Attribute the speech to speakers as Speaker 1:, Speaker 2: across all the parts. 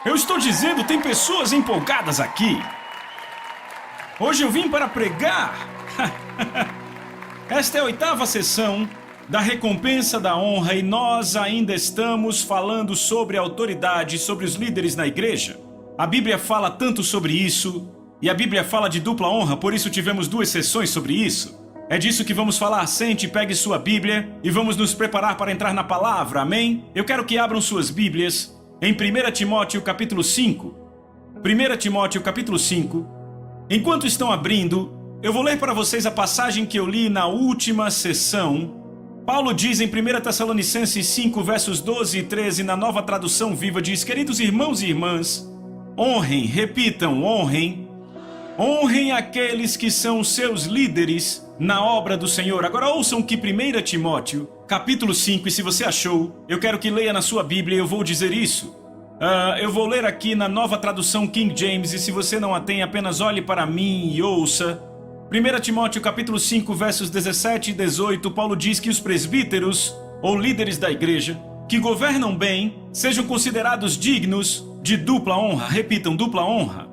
Speaker 1: Eu estou dizendo, tem pessoas empolgadas aqui. Hoje eu vim para pregar. Esta é a 8ª sessão da recompensa da honra e nós ainda estamos falando sobre a autoridade, sobre os líderes na igreja. A Bíblia fala tanto sobre isso e a Bíblia fala de dupla honra, por isso tivemos 2 sessões sobre isso. É disso que vamos falar. Sente, pegue sua Bíblia e vamos nos preparar para entrar na palavra, amém? Eu quero que abram suas Bíblias em 1 Timóteo capítulo 5. 1 Timóteo capítulo 5. Enquanto estão abrindo, eu vou ler para vocês a passagem que eu li na última sessão. Paulo diz em 1 Tessalonicenses 5, versos 12 e 13, na Nova Tradução Viva, diz: queridos irmãos e irmãs, honrem, repitam, honrem aqueles que são seus líderes na obra do Senhor. Agora ouçam que 1 Timóteo, capítulo 5, e se você achou, eu quero que leia na sua Bíblia, eu vou dizer isso. Eu vou ler aqui na Nova Tradução King James, e se você não a tem, apenas olhe para mim e ouça. 1 Timóteo capítulo 5, versos 17 e 18, Paulo diz que os presbíteros, ou líderes da igreja, que governam bem, sejam considerados dignos de dupla honra. Repitam, dupla honra.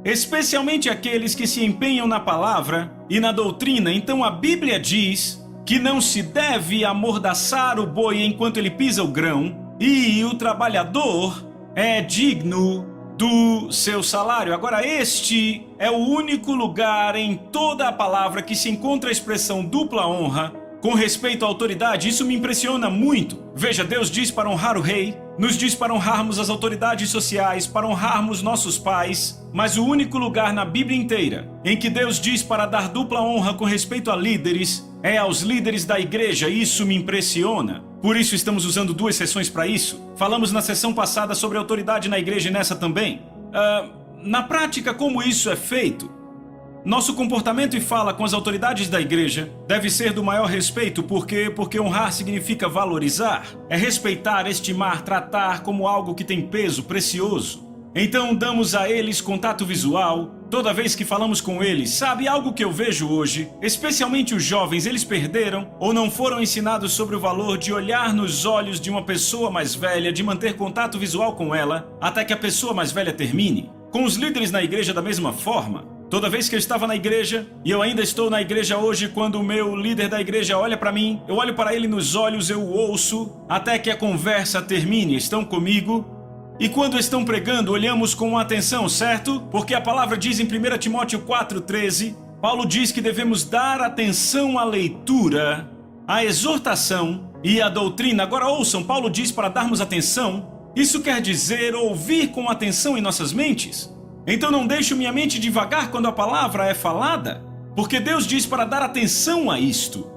Speaker 1: Especialmente aqueles que se empenham na palavra e na doutrina. Então a Bíblia diz que não se deve amordaçar o boi enquanto ele pisa o grão, e o trabalhador é digno do seu salário. Agora, este é o único lugar em toda a palavra que se encontra a expressão dupla honra com respeito à autoridade. Isso me impressiona muito. Veja, Deus diz para honrar o rei, nos diz para honrarmos as autoridades sociais, para honrarmos nossos pais, mas o único lugar na Bíblia inteira em que Deus diz para dar dupla honra com respeito a líderes é aos líderes da igreja. Isso me impressiona. Por isso estamos usando 2 sessões para isso. Falamos na sessão passada sobre autoridade na igreja e nessa também. Na prática, como isso é feito? Nosso comportamento e fala com as autoridades da igreja deve ser do maior respeito. Por quê? Porque honrar significa valorizar. É respeitar, estimar, tratar como algo que tem peso, precioso. Então damos a eles contato visual toda vez que falamos com eles. Sabe, algo que eu vejo hoje, especialmente os jovens, eles perderam ou não foram ensinados sobre o valor de olhar nos olhos de uma pessoa mais velha, de manter contato visual com ela até que a pessoa mais velha termine. Com os líderes na igreja da mesma forma. Toda vez que eu estava na igreja, e eu ainda estou na igreja hoje, quando o meu líder da igreja olha para mim, eu olho para ele nos olhos, eu o ouço até que a conversa termine. Estão comigo? E quando estão pregando, olhamos com atenção, certo? Porque a palavra diz em 1 Timóteo 4,13, Paulo diz que devemos dar atenção à leitura, à exortação e à doutrina. Agora ouçam, Paulo diz para darmos atenção. Isso quer dizer ouvir com atenção em nossas mentes. Então não deixo minha mente divagar quando a palavra é falada, porque Deus diz para dar atenção a isto.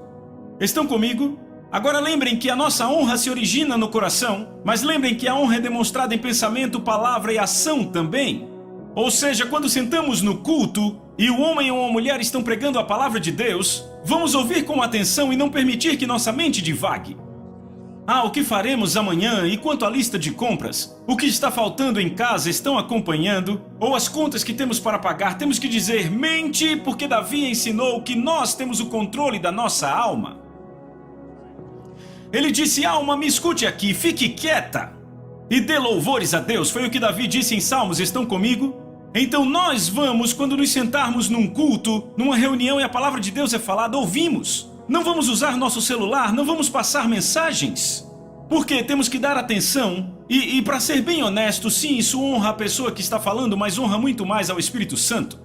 Speaker 1: Estão comigo? Agora lembrem que a nossa honra se origina no coração, mas lembrem que a honra é demonstrada em pensamento, palavra e ação também. Ou seja, quando sentamos no culto e o homem ou a mulher estão pregando a palavra de Deus, vamos ouvir com atenção e não permitir que nossa mente divague. O que faremos amanhã e quanto à lista de compras? O que está faltando em casa estão acompanhando? Ou as contas que temos para pagar? Temos que dizer mente, porque Davi ensinou que nós temos o controle da nossa alma. Ele disse: alma, me escute aqui, fique quieta e dê louvores a Deus. Foi o que Davi disse em Salmos. Estão comigo? Então nós vamos, quando nos sentarmos num culto, numa reunião e a palavra de Deus é falada, ouvimos. Não vamos usar nosso celular, não vamos passar mensagens. Porque temos que dar atenção e para ser bem honesto, sim, isso honra a pessoa que está falando, mas honra muito mais ao Espírito Santo.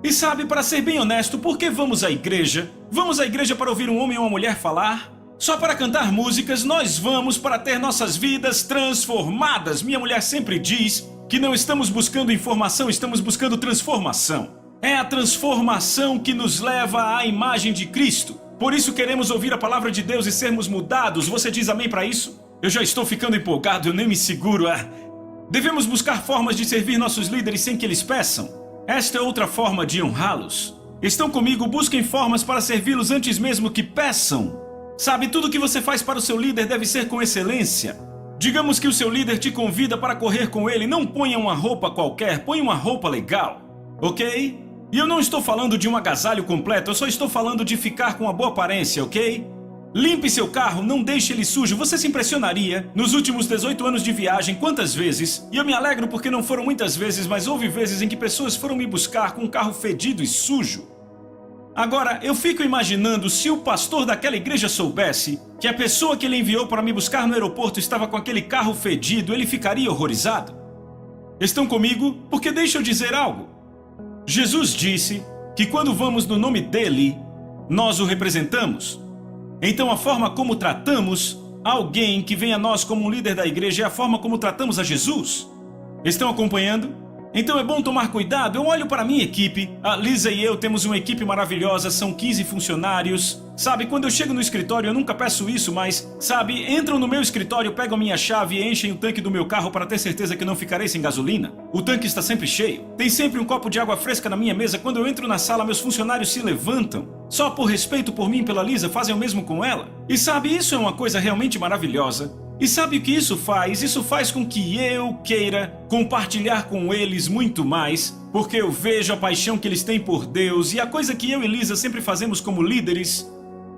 Speaker 1: E sabe, para ser bem honesto, por que vamos à igreja? Vamos à igreja para ouvir um homem ou uma mulher falar? Só para cantar músicas? Nós vamos para ter nossas vidas transformadas. Minha mulher sempre diz que não estamos buscando informação, estamos buscando transformação. É a transformação que nos leva à imagem de Cristo. Por isso queremos ouvir a palavra de Deus e sermos mudados. Você diz amém para isso? Eu já estou ficando empolgado, eu nem me seguro. Devemos buscar formas de servir nossos líderes sem que eles peçam. Esta é outra forma de honrá-los. Estão comigo? Busquem formas para servi-los antes mesmo que peçam. Sabe, tudo que você faz para o seu líder deve ser com excelência. Digamos que o seu líder te convida para correr com ele. Não ponha uma roupa qualquer, ponha uma roupa legal. Ok? E eu não estou falando de um agasalho completo, eu só estou falando de ficar com uma boa aparência, ok? Limpe seu carro, não deixe ele sujo. Você se impressionaria, nos últimos 18 anos de viagem, quantas vezes, e eu me alegro porque não foram muitas vezes, mas houve vezes em que pessoas foram me buscar com um carro fedido e sujo. Agora, eu fico imaginando se o pastor daquela igreja soubesse que a pessoa que ele enviou para me buscar no aeroporto estava com aquele carro fedido, ele ficaria horrorizado. Estão comigo? Porque deixa eu dizer algo. Jesus disse que quando vamos no nome dele, nós o representamos. Então a forma como tratamos alguém que vem a nós como um líder da igreja é a forma como tratamos a Jesus. Estão acompanhando? Então é bom tomar cuidado. Eu olho para a minha equipe. A Lisa e eu temos uma equipe maravilhosa, são 15 funcionários. Sabe, quando eu chego no escritório, eu nunca peço isso, mas, sabe, entram no meu escritório, pegam minha chave e enchem o tanque do meu carro para ter certeza que não ficarei sem gasolina. O tanque está sempre cheio. Tem sempre um copo de água fresca na minha mesa. Quando eu entro na sala, meus funcionários se levantam. Só por respeito por mim e pela Lisa, fazem o mesmo com ela. E sabe, isso é uma coisa realmente maravilhosa. E sabe o que isso faz? Isso faz com que eu queira compartilhar com eles muito mais, porque eu vejo a paixão que eles têm por Deus, e a coisa que eu e Lisa sempre fazemos como líderes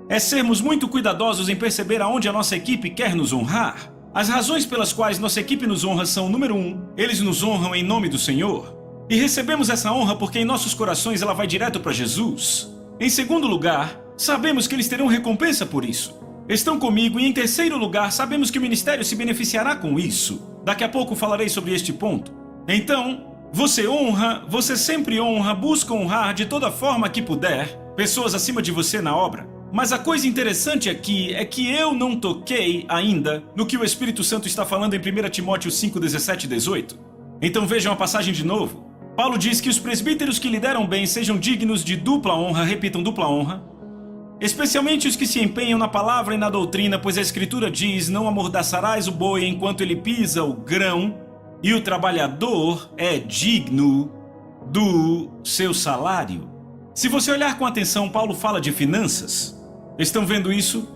Speaker 1: é sermos muito cuidadosos em perceber aonde a nossa equipe quer nos honrar. As razões pelas quais nossa equipe nos honra são, número 1, eles nos honram em nome do Senhor. E recebemos essa honra porque em nossos corações ela vai direto para Jesus. Em segundo lugar, sabemos que eles terão recompensa por isso. Estão comigo? E em terceiro lugar, sabemos que o ministério se beneficiará com isso. Daqui a pouco falarei sobre este ponto. Então, você honra, você sempre honra, busca honrar de toda forma que puder pessoas acima de você na obra. Mas a coisa interessante aqui é que eu não toquei ainda no que o Espírito Santo está falando em 1 Timóteo 5, 17 e 18. Então vejam a passagem de novo. Paulo diz que os presbíteros que lideram bem sejam dignos de dupla honra, repitam, dupla honra, especialmente os que se empenham na palavra e na doutrina, pois a Escritura diz: não amordaçarás o boi enquanto ele pisa o grão, e o trabalhador é digno do seu salário. Se você olhar com atenção, Paulo fala de finanças. Estão vendo isso?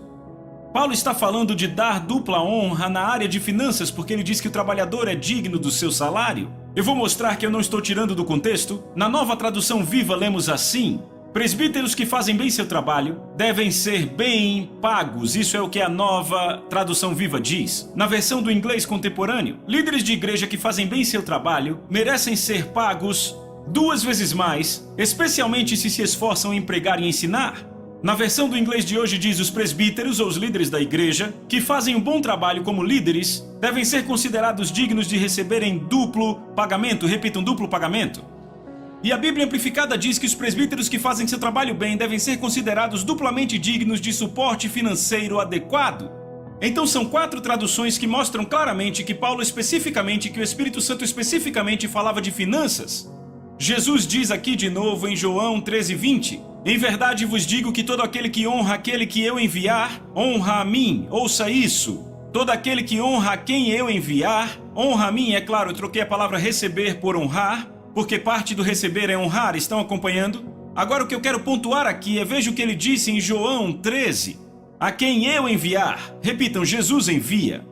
Speaker 1: Paulo está falando de dar dupla honra na área de finanças, porque ele diz que o trabalhador é digno do seu salário. Eu vou mostrar que eu não estou tirando do contexto. Na Nova Tradução Viva lemos assim: presbíteros que fazem bem seu trabalho devem ser bem pagos. Isso é o que a Nova Tradução Viva diz. Na versão do inglês contemporâneo, líderes de igreja que fazem bem seu trabalho merecem ser pagos 2 vezes mais, especialmente se esforçam em pregar e ensinar. Na versão do inglês de hoje diz: os presbíteros ou os líderes da igreja que fazem um bom trabalho como líderes devem ser considerados dignos de receberem duplo pagamento. Repitam, duplo pagamento. E a Bíblia Amplificada diz que os presbíteros que fazem seu trabalho bem devem ser considerados duplamente dignos de suporte financeiro adequado. Então são 4 traduções que mostram claramente que Paulo especificamente, que o Espírito Santo especificamente falava de finanças. Jesus diz aqui de novo em João 13:20: em verdade vos digo que todo aquele que honra aquele que eu enviar, honra a mim. Ouça isso. Todo aquele que honra a quem eu enviar, honra a mim. É claro, eu troquei a palavra receber por honrar, porque parte do receber é honrar. Estão acompanhando? Agora o que eu quero pontuar aqui é: veja o que ele disse em João 13: a quem eu enviar. Repitam, Jesus envia.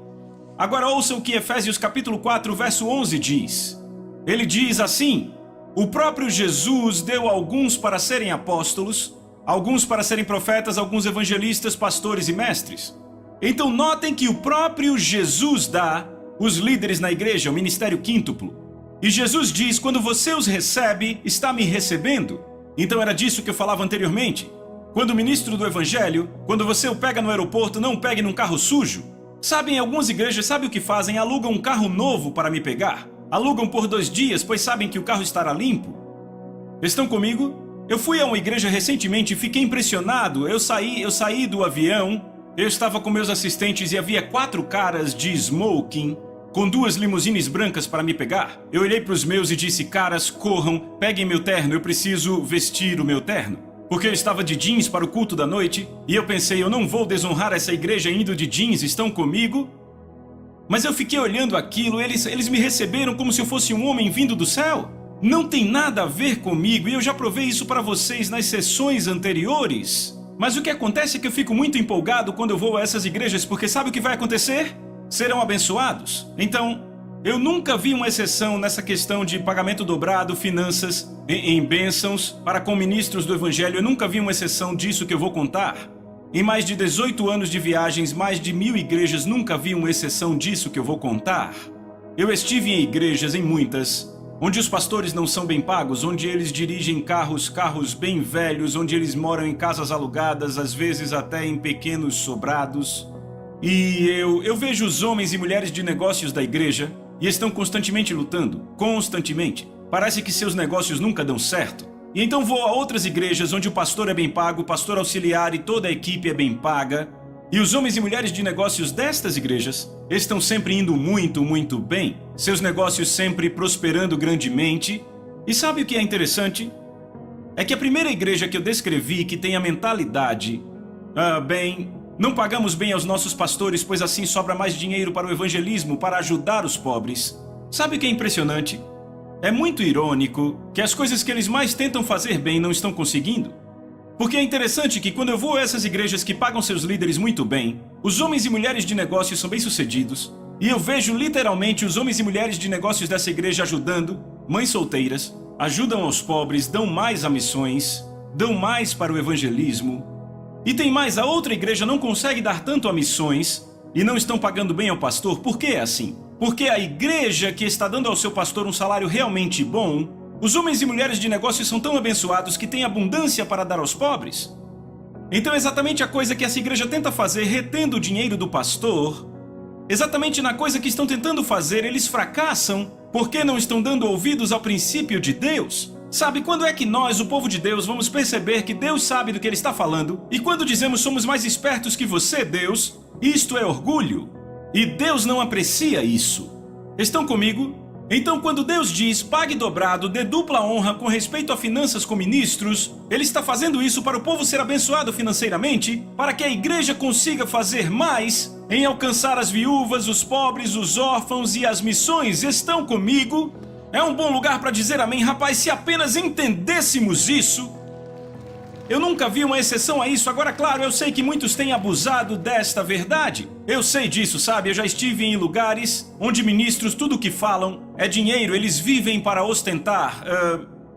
Speaker 1: Agora ouça o que Efésios capítulo 4, verso 11 diz. Ele diz assim: o próprio Jesus deu alguns para serem apóstolos, alguns para serem profetas, alguns evangelistas, pastores e mestres. Então notem que o próprio Jesus dá os líderes na igreja, o ministério quíntuplo. E Jesus diz: quando você os recebe, está me recebendo. Então era disso que eu falava anteriormente. Quando o ministro do evangelho, quando você o pega no aeroporto, não o pegue num carro sujo. Sabe, em algumas igrejas, sabe o que fazem? Alugam um carro novo para me pegar. Alugam por 2 dias, pois sabem que o carro estará limpo. Estão comigo? Eu fui a uma igreja recentemente e fiquei impressionado. Eu saí do avião, eu estava com meus assistentes e havia 4 caras de smoking com 2 limusines brancas para me pegar. Eu olhei para os meus e disse: caras, corram, peguem meu terno, eu preciso vestir o meu terno. Porque eu estava de jeans para o culto da noite e eu pensei: eu não vou desonrar essa igreja indo de jeans. Estão comigo? Mas eu fiquei olhando aquilo, eles me receberam como se eu fosse um homem vindo do céu. Não tem nada a ver comigo, e eu já provei isso para vocês nas sessões anteriores. Mas o que acontece é que eu fico muito empolgado quando eu vou a essas igrejas, porque sabe o que vai acontecer? Serão abençoados. Então, eu nunca vi uma exceção nessa questão de pagamento dobrado, finanças em bênçãos para com ministros do evangelho. Eu nunca vi uma exceção disso que eu vou contar. Em mais de 18 anos de viagens, mais de 1000 igrejas, nunca vi uma exceção disso que eu vou contar. Eu estive em igrejas, em muitas, onde os pastores não são bem pagos, onde eles dirigem carros bem velhos, onde eles moram em casas alugadas, às vezes até em pequenos sobrados. E eu vejo os homens e mulheres de negócios da igreja e estão constantemente lutando, constantemente. Parece que seus negócios nunca dão certo. E então vou a outras igrejas onde o pastor é bem pago, o pastor auxiliar e toda a equipe é bem paga. E os homens e mulheres de negócios destas igrejas estão sempre indo muito, muito bem. Seus negócios sempre prosperando grandemente. E sabe o que é interessante? É que a primeira igreja que eu descrevi que tem a mentalidade... não pagamos bem aos nossos pastores, pois assim sobra mais dinheiro para o evangelismo, para ajudar os pobres. Sabe o que é impressionante? É muito irônico que as coisas que eles mais tentam fazer bem não estão conseguindo. Porque é interessante que quando eu vou a essas igrejas que pagam seus líderes muito bem, os homens e mulheres de negócios são bem-sucedidos, e eu vejo literalmente os homens e mulheres de negócios dessa igreja ajudando, mães solteiras, ajudam aos pobres, dão mais a missões, dão mais para o evangelismo. E tem mais, a outra igreja não consegue dar tanto a missões e não estão pagando bem ao pastor. Por que é assim? Porque a igreja que está dando ao seu pastor um salário realmente bom, os homens e mulheres de negócios são tão abençoados que têm abundância para dar aos pobres. Então exatamente a coisa que essa igreja tenta fazer, retendo o dinheiro do pastor, exatamente na coisa que estão tentando fazer, eles fracassam porque não estão dando ouvidos ao princípio de Deus. Sabe, quando é que nós, o povo de Deus, vamos perceber que Deus sabe do que Ele está falando? E quando dizemos somos mais espertos que você, Deus, isto é orgulho. E Deus não aprecia isso. Estão comigo? Então, quando Deus diz, pague dobrado, dê dupla honra com respeito a finanças com ministros, Ele está fazendo isso para o povo ser abençoado financeiramente, para que a igreja consiga fazer mais em alcançar as viúvas, os pobres, os órfãos e as missões. Estão comigo? É um bom lugar para dizer amém, rapaz, se apenas entendêssemos isso. Eu nunca vi uma exceção a isso. Agora, claro, eu sei que muitos têm abusado desta verdade. Eu sei disso, sabe? Eu já estive em lugares onde ministros, tudo o que falam é dinheiro. Eles vivem para ostentar.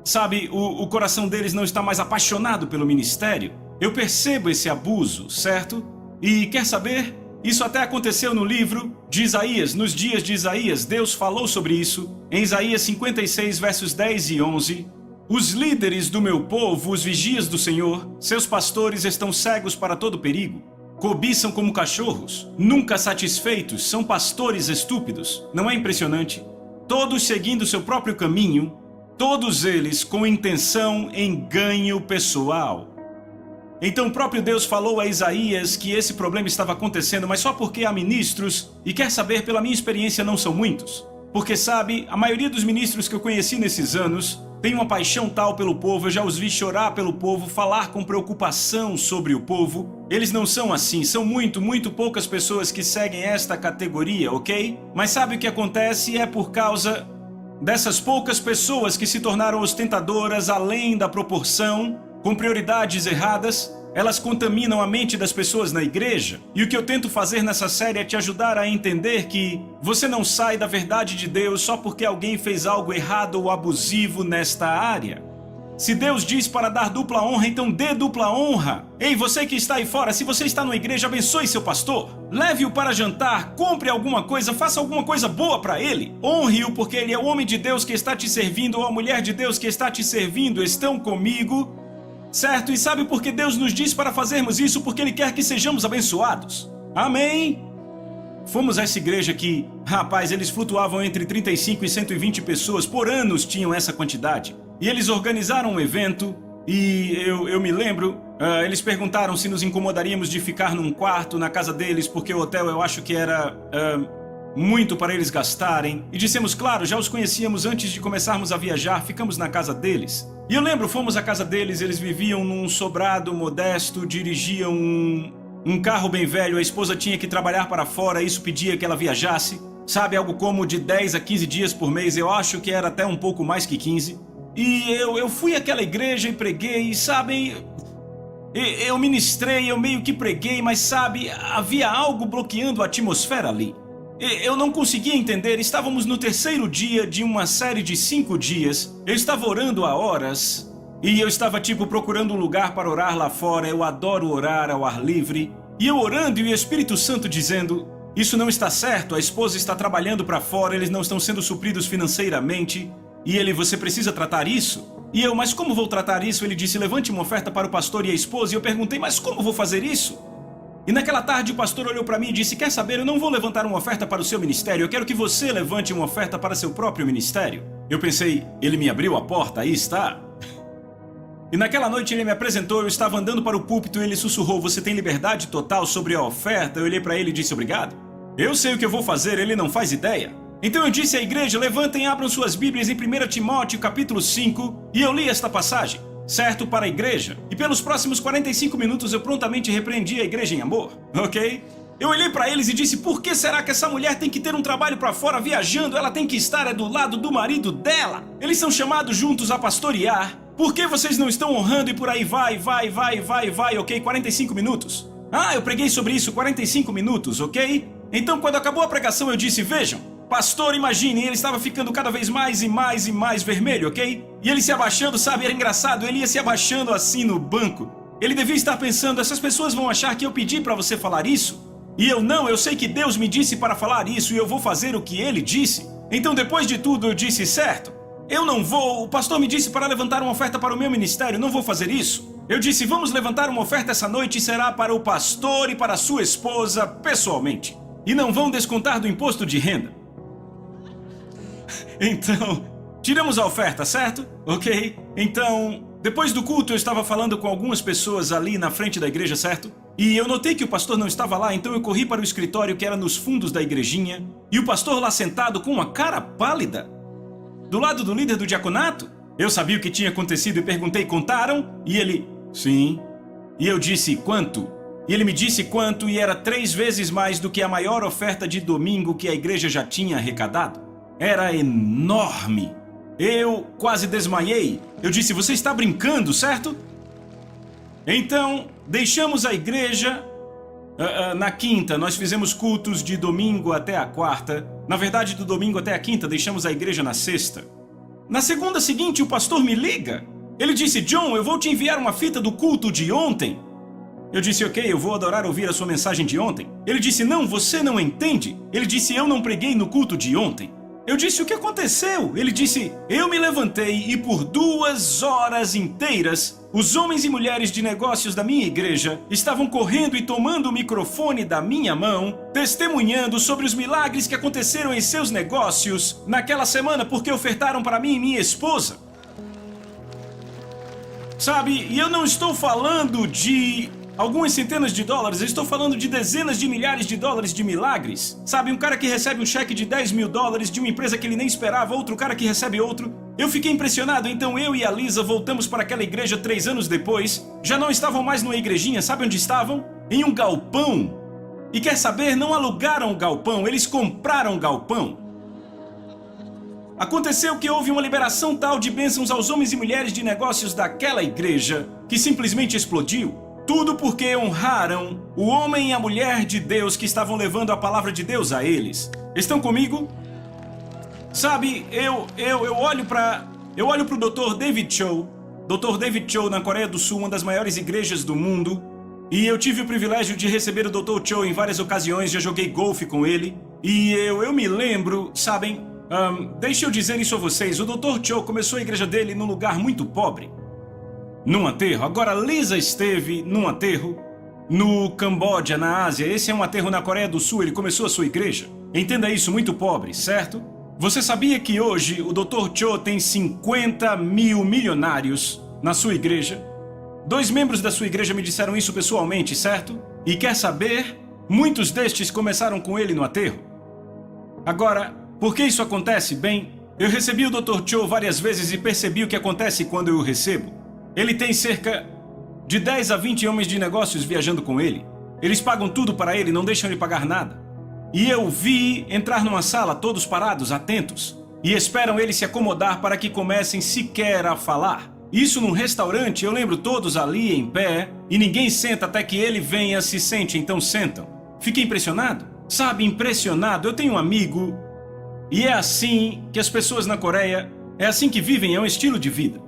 Speaker 1: Sabe, o coração deles não está mais apaixonado pelo ministério. Eu percebo esse abuso, certo? E quer saber? Isso até aconteceu no livro de Isaías. Nos dias de Isaías, Deus falou sobre isso. Em Isaías 56, versos 10 e 11... Os líderes do meu povo, os vigias do Senhor, seus pastores estão cegos para todo perigo. Cobiçam como cachorros, nunca satisfeitos, são pastores estúpidos. Não é impressionante? Todos seguindo seu próprio caminho, todos eles com intenção em ganho pessoal. Então o próprio Deus falou a Isaías que esse problema estava acontecendo, mas só porque há ministros, e quer saber, pela minha experiência não são muitos. Porque sabe, a maioria dos ministros que eu conheci nesses anos tem uma paixão tal pelo povo, eu já os vi chorar pelo povo, falar com preocupação sobre o povo. Eles não são assim, são muito poucas pessoas que seguem esta categoria, ok? Mas sabe o que acontece? É por causa dessas poucas pessoas que se tornaram ostentadoras além da proporção, com prioridades erradas. Elas contaminam a mente das pessoas na igreja. E o que eu tento fazer nessa série é te ajudar a entender que você não sai da verdade de Deus só porque alguém fez algo errado ou abusivo nesta área. Se Deus diz para dar dupla honra, então dê dupla honra. Ei, você que está aí fora, se você está na igreja, abençoe seu pastor. Leve-o para jantar, compre alguma coisa, faça alguma coisa boa para ele. Honre-o porque ele é o homem de Deus que está te servindo ou a mulher de Deus que está te servindo. Estão comigo? Certo? E sabe por que Deus nos diz para fazermos isso? Porque Ele quer que sejamos abençoados. Amém? Fomos a essa igreja que, rapaz, eles flutuavam entre 35 e 120 pessoas. Por anos tinham essa quantidade. E eles organizaram um evento e eu me lembro, eles perguntaram se nos incomodaríamos de ficar num quarto na casa deles, porque o hotel eu acho que era muito para eles gastarem. E dissemos, claro, já os conhecíamos antes de começarmos a viajar, ficamos na casa deles. E eu lembro, fomos à casa deles, eles viviam num sobrado modesto, dirigiam um carro bem velho, a esposa tinha que trabalhar para fora, isso pedia que ela viajasse. Sabe, algo como de 10 a 15 dias por mês, eu acho que era até um pouco mais que 15. E eu fui àquela igreja e preguei, e sabem, eu ministrei, eu meio que preguei, mas sabe, havia algo bloqueando a atmosfera ali. Eu não conseguia entender, estávamos no terceiro dia de uma série de 5 dias, eu estava orando há horas, E eu estava procurando um lugar para orar lá fora. Eu adoro orar ao ar livre. E eu orando e o Espírito Santo dizendo: isso não está certo, a esposa está trabalhando para fora, eles não estão sendo supridos financeiramente. E ele: você precisa tratar isso? E eu: mas como vou tratar isso? Ele disse: levante uma oferta para o pastor e a esposa. E eu perguntei: mas como vou fazer isso? E naquela tarde o pastor olhou para mim e disse: quer saber, eu não vou levantar uma oferta para o seu ministério, eu quero que você levante uma oferta para seu próprio ministério. Eu pensei: ele me abriu a porta, aí está. E naquela noite ele me apresentou, eu estava andando para o púlpito e ele sussurrou: você tem liberdade total sobre a oferta? Eu olhei para ele e disse: obrigado. Eu sei o que eu vou fazer, ele não faz ideia. Então eu disse à igreja: levantem e abram suas Bíblias em 1 Timóteo capítulo 5, e eu li esta passagem, certo, para a igreja. E pelos próximos 45 minutos eu prontamente repreendi a igreja em amor, ok? Eu olhei para eles e disse: por que será que essa mulher tem que ter um trabalho para fora viajando? Ela tem que estar do lado do marido dela. Eles são chamados juntos a pastorear. Por que vocês não estão honrando? E por aí vai, ok? 45 minutos. Ah, eu preguei sobre isso 45 minutos, ok? Então quando acabou a pregação eu disse: vejam, pastor, imagine, ele estava ficando cada vez mais e mais vermelho, ok? E ele se abaixando, sabe, era engraçado, ele ia se abaixando assim no banco. Ele devia estar pensando: essas pessoas vão achar que eu pedi para você falar isso? E eu não, eu sei que Deus me disse para falar isso e eu vou fazer o que ele disse. Então depois de tudo eu disse: certo, eu não vou, o pastor me disse para levantar uma oferta para o meu ministério, não vou fazer isso. Eu disse: vamos levantar uma oferta essa noite e será para o pastor e para a sua esposa pessoalmente. E não vão descontar do imposto de renda. Então, tiramos a oferta, certo? Ok? Então, depois do culto eu estava falando com algumas pessoas ali na frente da igreja, certo? E eu notei que o pastor não estava lá, então eu corri para o escritório que era nos fundos da igrejinha. E o pastor lá sentado com uma cara pálida, do lado do líder do diaconato. Eu sabia o que tinha acontecido e perguntei: contaram? E ele: sim. E eu disse: quanto? E ele me disse quanto, e era 3 vezes mais do que a maior oferta de domingo que a igreja já tinha arrecadado. Era enorme. Eu quase desmaiei. Eu disse: você está brincando, certo? Então, deixamos a igreja na quinta. Nós fizemos cultos de domingo até a quarta. Na verdade, do domingo até a quinta, deixamos a igreja na sexta. Na segunda seguinte, o pastor me liga. Ele disse: John, eu vou te enviar uma fita do culto de ontem. Eu disse: ok, eu vou adorar ouvir a sua mensagem de ontem. Ele disse: não, você não entende. Ele disse: eu não preguei no culto de ontem. Eu disse: o que aconteceu? Ele disse: eu me levantei e por 2 horas inteiras, os homens e mulheres de negócios da minha igreja estavam correndo e tomando o microfone da minha mão, testemunhando sobre os milagres que aconteceram em seus negócios naquela semana porque ofertaram para mim e minha esposa. Sabe, e eu não estou falando de algumas centenas de dólares, eu estou falando de dezenas de milhares de dólares de milagres. Sabe, um cara que recebe um cheque de 10 mil dólares de uma empresa que ele nem esperava, outro cara que recebe outro. Eu fiquei impressionado, então eu e a Lisa voltamos para aquela igreja 3 anos depois. Já não estavam mais numa igrejinha, sabe onde estavam? Em um galpão. E quer saber, não alugaram o galpão, eles compraram o galpão. Aconteceu que houve uma liberação tal de bênçãos aos homens e mulheres de negócios daquela igreja que simplesmente explodiu. Tudo porque honraram o homem e a mulher de Deus que estavam levando a palavra de Deus a eles. Estão comigo? Sabe, eu olho para o Dr. David Cho. Dr. David Cho, na Coreia do Sul, uma das maiores igrejas do mundo. E eu tive o privilégio de receber o Dr. Cho em várias ocasiões, já joguei golfe com ele. E eu me lembro, sabem, deixa eu dizer isso a vocês, o Dr. Cho começou a igreja dele num lugar muito pobre. Num aterro. Agora, Lisa esteve num aterro no Camboja, na Ásia. Esse é um aterro na Coreia do Sul. Ele começou a sua igreja. Entenda isso, muito pobre, certo? Você sabia que hoje o Dr. Cho tem 50 mil milionários na sua igreja? 2 membros da sua igreja me disseram isso pessoalmente, certo? E quer saber? Muitos destes começaram com ele no aterro. Agora, por que isso acontece? Bem, eu recebi o Dr. Cho várias vezes e percebi o que acontece quando eu o recebo. Ele tem cerca de 10 a 20 homens de negócios viajando com ele. Eles pagam tudo para ele, não deixam ele pagar nada. E eu vi entrar numa sala, todos parados, atentos, e esperam ele se acomodar para que comecem sequer a falar. Isso num restaurante, eu lembro todos ali em pé, e ninguém senta até que ele venha, se sente, então sentam. Fiquei impressionado. Sabe, impressionado. Eu tenho um amigo, e é assim que as pessoas na Coreia, é assim que vivem, é um estilo de vida.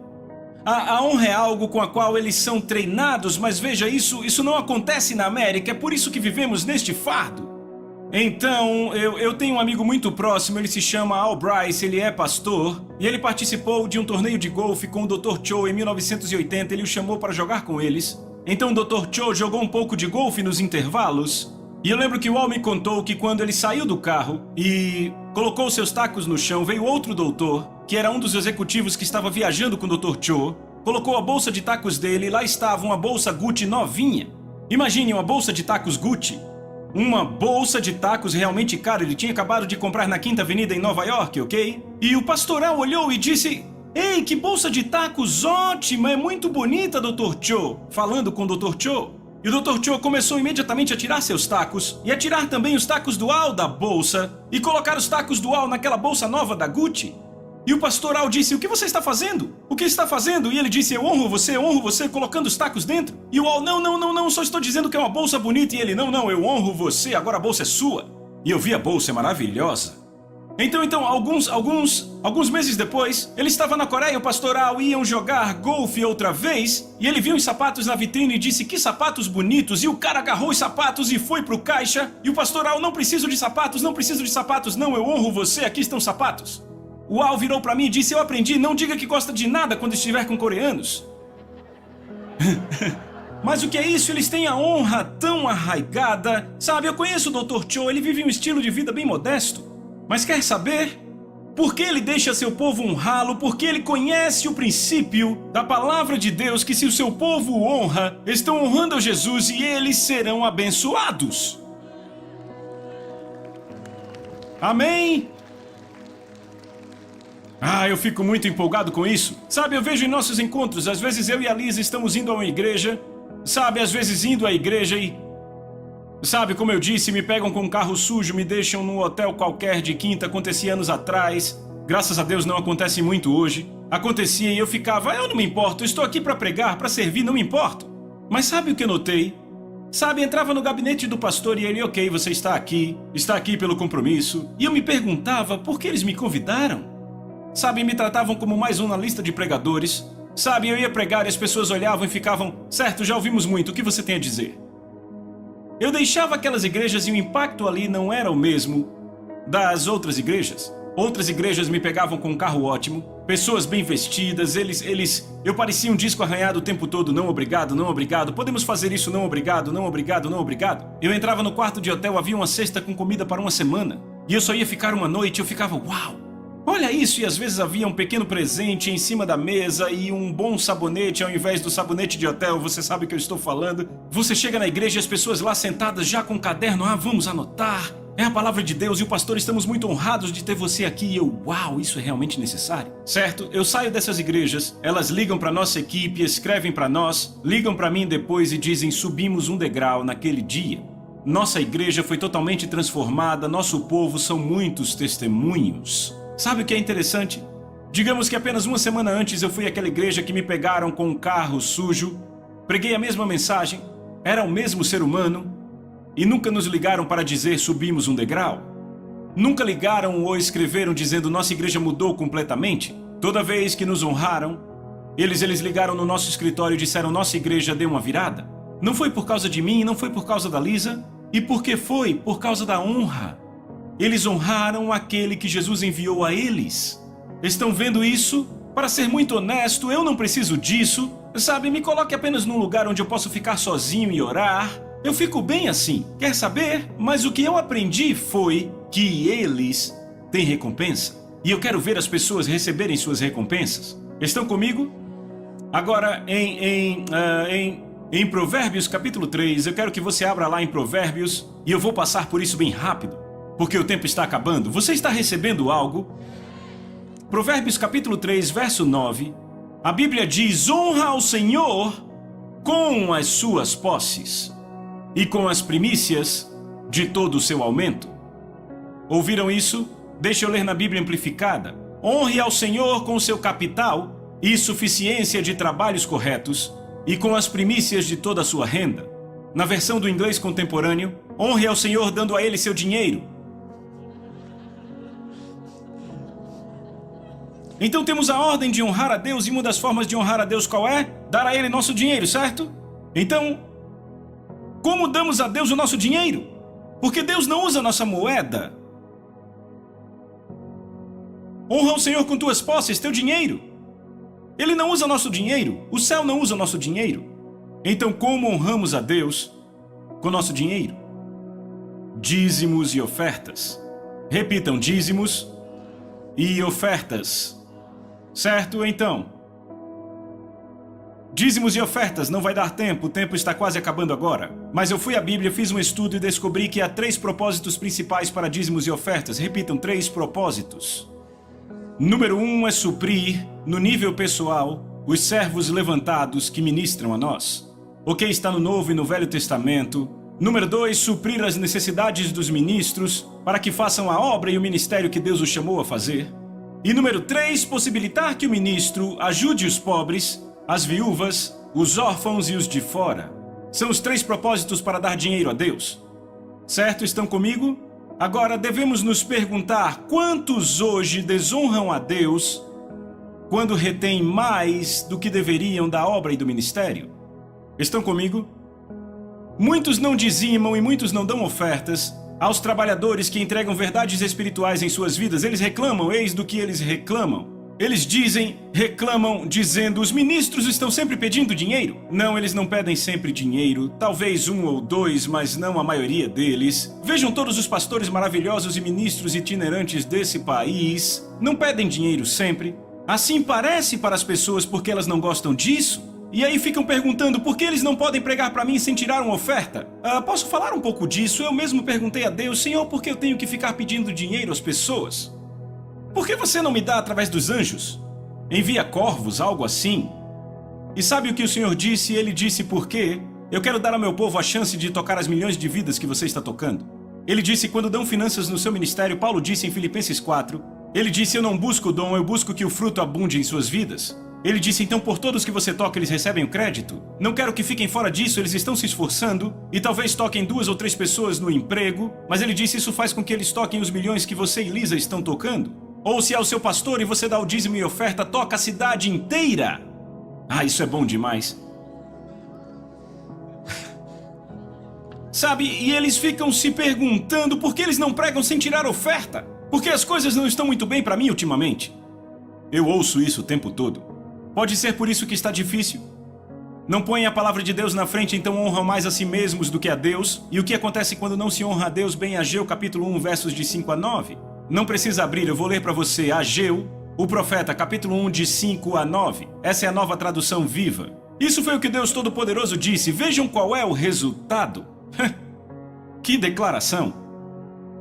Speaker 1: A honra é algo com a qual eles são treinados, mas veja, isso não acontece na América, é por isso que vivemos neste fardo. Então, eu tenho um amigo muito próximo, ele se chama Al Bryce, ele é pastor, e ele participou de um torneio de golfe com o Dr. Cho em 1980, ele o chamou para jogar com eles. Então o Dr. Cho jogou um pouco de golfe nos intervalos, e eu lembro que o Al me contou que quando ele saiu do carro e colocou seus tacos no chão, veio outro doutor, que era um dos executivos que estava viajando com o Dr. Cho, colocou a bolsa de tacos dele e lá estava uma bolsa Gucci novinha. Imagine uma bolsa de tacos Gucci. Uma bolsa de tacos realmente cara, ele tinha acabado de comprar na Quinta Avenida em Nova York, ok? E o pastoral olhou e disse: "Ei, que bolsa de tacos ótima, é muito bonita, Dr. Cho", falando com o Dr. Cho. E o Dr. Cho começou imediatamente a tirar seus tacos, e a tirar também os tacos do Al da bolsa, e colocar os tacos do Al naquela bolsa nova da Gucci. E o pastor Al disse: "O que você está fazendo? O que está fazendo?" E ele disse: eu honro você, colocando os tacos dentro." E o Al: não, só estou dizendo que é uma bolsa bonita." E ele: não, eu honro você, agora a bolsa é sua." E eu vi a bolsa, é maravilhosa. Então, alguns meses depois, ele estava na Coreia, o pastor Al iam jogar golfe outra vez, e ele viu os sapatos na vitrine e disse: "Que sapatos bonitos." E o cara agarrou os sapatos e foi pro caixa, e o pastor Al: "Não preciso de sapatos, não, eu honro você, aqui estão os sapatos." O Al virou pra mim e disse: "Eu aprendi, não diga que gosta de nada quando estiver com coreanos." Mas o que é isso? Eles têm a honra tão arraigada. Sabe, eu conheço o Dr. Cho, ele vive um estilo de vida bem modesto. Mas quer saber? Por que ele deixa seu povo honrá-lo? Porque ele conhece o princípio da palavra de Deus, que se o seu povo o honra, estão honrando a Jesus e eles serão abençoados. Amém? Eu fico muito empolgado com isso. Sabe, eu vejo em nossos encontros, às vezes eu e a Lisa estamos indo a uma igreja, sabe, às vezes indo à igreja e... Sabe, como eu disse, me pegam com um carro sujo, me deixam num hotel qualquer de quinta, acontecia anos atrás. Graças a Deus não acontece muito hoje. Acontecia e eu ficava: eu não me importo, estou aqui para pregar, para servir, não me importo. Mas sabe o que eu notei? Sabe, entrava no gabinete do pastor e ele: ok, você está aqui pelo compromisso. E eu me perguntava por que eles me convidaram. Sabe, me tratavam como mais um na lista de pregadores. Sabe, eu ia pregar e as pessoas olhavam e ficavam: certo, já ouvimos muito, o que você tem a dizer? Eu deixava aquelas igrejas e o impacto ali não era o mesmo das outras igrejas. Outras igrejas me pegavam com um carro ótimo, pessoas bem vestidas, eu parecia um disco arranhado o tempo todo: não obrigado, não obrigado, podemos fazer isso, não obrigado, não obrigado, não obrigado. Eu entrava no quarto de hotel, havia uma cesta com comida para uma semana, e eu só ia ficar uma noite, eu ficava: uau! Olha isso, e às vezes havia um pequeno presente em cima da mesa e um bom sabonete ao invés do sabonete de hotel, você sabe o que eu estou falando. Você chega na igreja e as pessoas lá sentadas já com um caderno: vamos anotar, é a palavra de Deus e o pastor, estamos muito honrados de ter você aqui. E eu: uau, isso é realmente necessário? Certo, eu saio dessas igrejas, elas ligam para nossa equipe, escrevem para nós, ligam para mim depois e dizem: subimos um degrau naquele dia. Nossa igreja foi totalmente transformada, nosso povo são muitos testemunhos. Sabe o que é interessante? Digamos que apenas uma semana antes eu fui àquela igreja que me pegaram com um carro sujo, preguei a mesma mensagem, era o mesmo ser humano, e nunca nos ligaram para dizer: subimos um degrau. Nunca ligaram ou escreveram dizendo: nossa igreja mudou completamente. Toda vez que nos honraram, eles ligaram no nosso escritório e disseram: nossa igreja deu uma virada. Não foi por causa de mim, não foi por causa da Lisa, e por que foi? Por causa da honra. Eles honraram aquele que Jesus enviou a eles. Estão vendo isso? Para ser muito honesto, eu não preciso disso. Sabe, me coloque apenas num lugar onde eu posso ficar sozinho e orar. Eu fico bem assim. Quer saber? Mas o que eu aprendi foi que eles têm recompensa. E eu quero ver as pessoas receberem suas recompensas. Estão comigo? Agora, em Provérbios capítulo 3, eu quero que você abra lá em Provérbios, e eu vou passar por isso bem rápido, porque o tempo está acabando. Você está recebendo algo? Provérbios capítulo 3, verso 9. A Bíblia diz: honra ao Senhor com as suas posses e com as primícias de todo o seu aumento. Ouviram isso? Deixa eu ler na Bíblia amplificada. Honre ao Senhor com o seu capital e suficiência de trabalhos corretos e com as primícias de toda a sua renda. Na versão do inglês contemporâneo, honre ao Senhor dando a ele seu dinheiro. Então temos a ordem de honrar a Deus, e uma das formas de honrar a Deus qual é? Dar a Ele nosso dinheiro, certo? Então, como damos a Deus o nosso dinheiro? Porque Deus não usa a nossa moeda. Honra o Senhor com tuas posses, teu dinheiro. Ele não usa nosso dinheiro. O céu não usa nosso dinheiro. Então, como honramos a Deus com nosso dinheiro? Dízimos e ofertas. Repitam, dízimos e ofertas. Certo? Então, dízimos e ofertas, não vai dar tempo, o tempo está quase acabando agora. Mas eu fui à Bíblia, fiz um estudo e descobri que há 3 propósitos principais para dízimos e ofertas. Repitam, 3 propósitos. Número 1 é suprir, no nível pessoal, os servos levantados que ministram a nós. Ok, está no Novo e no Velho Testamento. Número 2, suprir as necessidades dos ministros para que façam a obra e o ministério que Deus os chamou a fazer. E número 3, possibilitar que o ministro ajude os pobres, as viúvas, os órfãos e os de fora. São os 3 propósitos para dar dinheiro a Deus. Certo? Estão comigo? Agora devemos nos perguntar quantos hoje desonram a Deus quando retêm mais do que deveriam da obra e do ministério? Estão comigo? Muitos não dizimam e muitos não dão ofertas aos trabalhadores que entregam verdades espirituais em suas vidas. Eles reclamam, eis do que eles reclamam. Eles reclamam dizendo, os ministros estão sempre pedindo dinheiro. Não, eles não pedem sempre dinheiro, talvez 1 ou 2, mas não a maioria deles. Vejam todos os pastores maravilhosos e ministros itinerantes desse país. Não pedem dinheiro sempre. Assim parece para as pessoas porque elas não gostam disso. E aí ficam perguntando por que eles não podem pregar para mim sem tirar uma oferta. Posso falar um pouco disso? Eu mesmo perguntei a Deus, Senhor, por que eu tenho que ficar pedindo dinheiro às pessoas? Por que você não me dá através dos anjos? Envia corvos, algo assim? E sabe o que o Senhor disse? Ele disse, por quê? Eu quero dar ao meu povo a chance de tocar as milhões de vidas que você está tocando. Ele disse, quando dão finanças no seu ministério, Paulo disse em Filipenses 4, ele disse, eu não busco o dom, eu busco que o fruto abunde em suas vidas. Ele disse, então por todos que você toca, eles recebem o crédito. Não quero que fiquem fora disso, eles estão se esforçando e talvez toquem 2 ou 3 pessoas no emprego, mas ele disse, isso faz com que eles toquem os milhões que você e Lisa estão tocando. Ou se é o seu pastor e você dá o dízimo e oferta, toca a cidade inteira. Isso é bom demais. Sabe, e eles ficam se perguntando por que eles não pregam sem tirar oferta. Porque as coisas não estão muito bem para mim ultimamente. Eu ouço isso o tempo todo. Pode ser por isso que está difícil. Não põem a palavra de Deus na frente, então honram mais a si mesmos do que a Deus. E o que acontece quando não se honra a Deus? Bem, Ageu capítulo 1, versos de 5 a 9. Não precisa abrir, eu vou ler para você. Ageu, o profeta, capítulo 1, de 5 a 9. Essa é a nova tradução viva. Isso foi o que Deus Todo-Poderoso disse. Vejam qual é o resultado. Que declaração!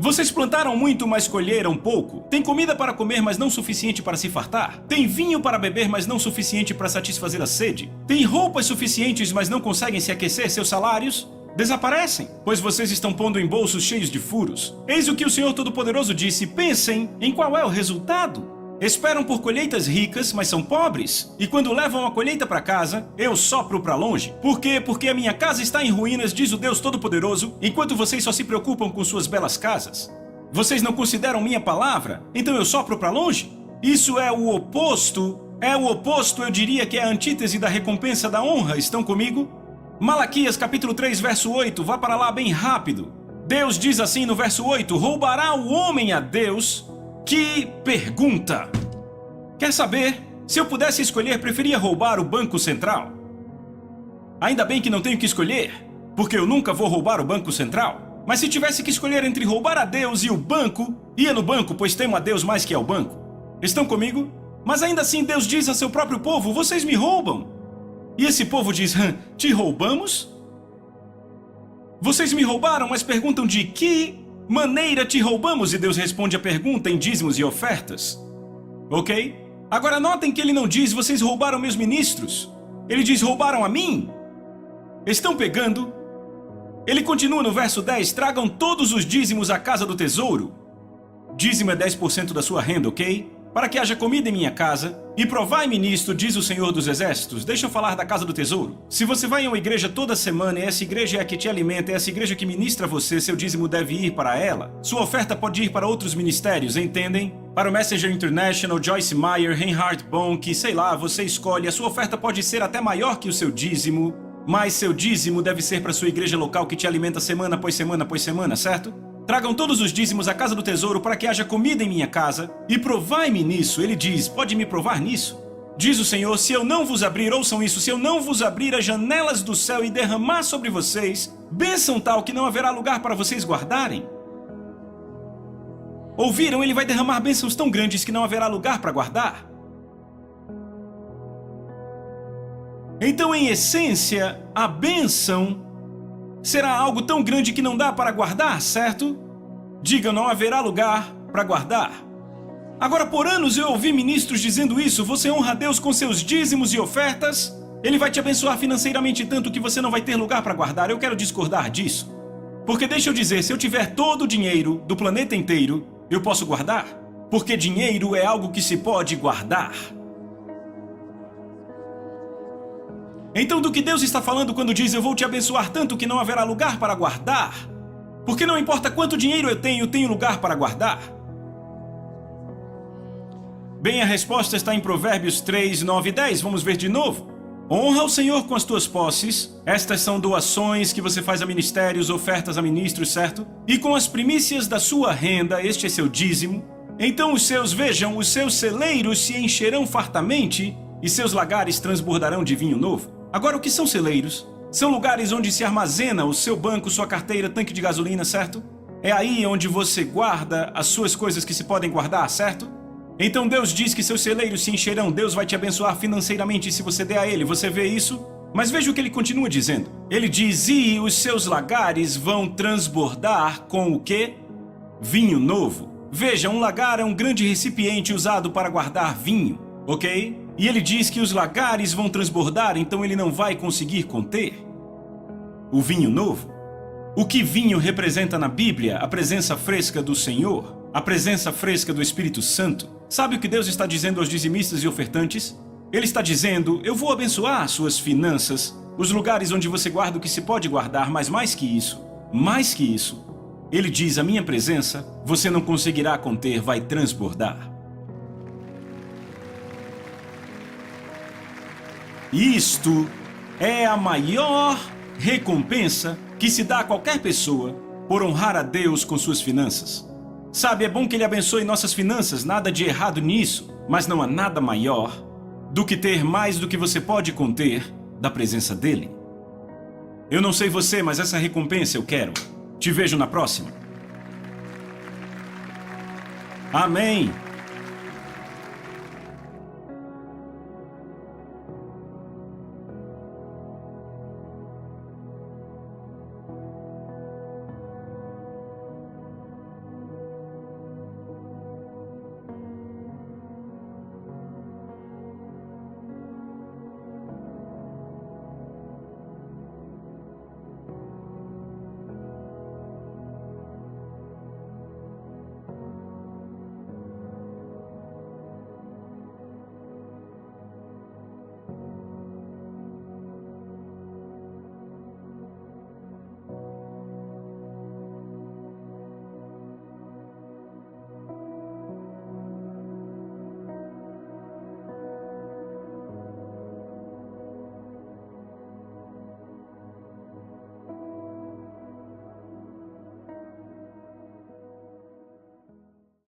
Speaker 1: Vocês plantaram muito, mas colheram pouco. Tem comida para comer, mas não suficiente para se fartar. Tem vinho para beber, mas não suficiente para satisfazer a sede. Tem roupas suficientes, mas não conseguem se aquecer. Seus salários desaparecem, pois vocês estão pondo em bolsos cheios de furos. Eis o que o Senhor Todo-Poderoso disse. Pensem em qual é o resultado. Esperam por colheitas ricas, mas são pobres. E quando levam a colheita para casa, eu sopro para longe. Por quê? Porque a minha casa está em ruínas, diz o Deus Todo-Poderoso, enquanto vocês só se preocupam com suas belas casas. Vocês não consideram minha palavra? Então eu sopro para longe? Isso é o oposto. Eu diria que é a antítese da recompensa da honra. Estão comigo? Malaquias capítulo 3, verso 8. Vá para lá bem rápido. Deus diz assim no verso 8, roubará o homem a Deus? Que pergunta! Quer saber? Se eu pudesse escolher, preferia roubar o Banco Central. Ainda bem que não tenho que escolher, porque eu nunca vou roubar o Banco Central. Mas se tivesse que escolher entre roubar a Deus e o banco, ia no banco, pois temo a Deus mais que ao banco. Estão comigo? Mas ainda assim Deus diz a seu próprio povo, vocês me roubam. E esse povo diz, te roubamos? Vocês me roubaram, mas perguntam de que maneira te roubamos? E Deus responde a pergunta em dízimos e ofertas. Ok? Agora notem que ele não diz, vocês roubaram meus ministros. Ele diz, roubaram a mim. Estão pegando? Ele continua no verso 10, tragam todos os dízimos à casa do tesouro. Dízimo é 10% da sua renda, ok? Para que haja comida em minha casa. E provai-me nisto, diz o Senhor dos Exércitos. Deixa eu falar da casa do tesouro. Se você vai em uma igreja toda semana e essa igreja é a que te alimenta, é essa igreja que ministra você, seu dízimo deve ir para ela. Sua oferta pode ir para outros ministérios, entendem? Para o Messenger International, Joyce Meyer, Reinhard Bonnke, sei lá, você escolhe. A sua oferta pode ser até maior que o seu dízimo, mas seu dízimo deve ser para sua igreja local que te alimenta semana após semana após semana, certo? Tragam todos os dízimos à casa do tesouro para que haja comida em minha casa, e provai-me nisso. Ele diz, pode me provar nisso? Diz o Senhor, se eu não vos abrir, ouçam isso, se eu não vos abrir as janelas do céu e derramar sobre vocês bênção tal que não haverá lugar para vocês guardarem. Ouviram? Ele vai derramar bênçãos tão grandes que não haverá lugar para guardar. Então, em essência, a bênção será algo tão grande que não dá para guardar, certo? Diga, não haverá lugar para guardar. Agora, por anos eu ouvi ministros dizendo isso. Você honra a Deus com seus dízimos e ofertas, Ele vai te abençoar financeiramente tanto que você não vai ter lugar para guardar. Eu quero discordar disso. Porque deixa eu dizer, se eu tiver todo o dinheiro do planeta inteiro, eu posso guardar? Porque dinheiro é algo que se pode guardar. Então, do que Deus está falando quando diz, eu vou te abençoar tanto que não haverá lugar para guardar? Porque não importa quanto dinheiro eu tenho lugar para guardar. Bem, a resposta está em Provérbios 3, 9 e 10. Vamos ver de novo. Honra o Senhor com as tuas posses. Estas são doações que você faz a ministérios, ofertas a ministros, certo? E com as primícias da sua renda, este é seu dízimo. Então os seus celeiros se encherão fartamente e seus lagares transbordarão de vinho novo. Agora, o que são celeiros? São lugares onde se armazena o seu banco, sua carteira, tanque de gasolina, certo? É aí onde você guarda as suas coisas que se podem guardar, certo? Então Deus diz que seus celeiros se encherão, Deus vai te abençoar financeiramente se você der a Ele, você vê isso? Mas veja o que ele continua dizendo. Ele diz, e os seus lagares vão transbordar com o quê? Vinho novo. Veja, um lagar é um grande recipiente usado para guardar vinho, ok? E ele diz que os lagares vão transbordar, então ele não vai conseguir conter o vinho novo. O que vinho representa na Bíblia? A presença fresca do Senhor, a presença fresca do Espírito Santo. Sabe o que Deus está dizendo aos dizimistas e ofertantes? Ele está dizendo, eu vou abençoar suas finanças, os lugares onde você guarda o que se pode guardar, mas mais que isso, ele diz, a minha presença, você não conseguirá conter, vai transbordar. Isto é a maior recompensa que se dá a qualquer pessoa por honrar a Deus com suas finanças. Sabe, é bom que Ele abençoe nossas finanças, nada de errado nisso, mas não há nada maior do que ter mais do que você pode conter da presença dEle. Eu não sei você, mas essa recompensa eu quero. Te vejo na próxima. Amém.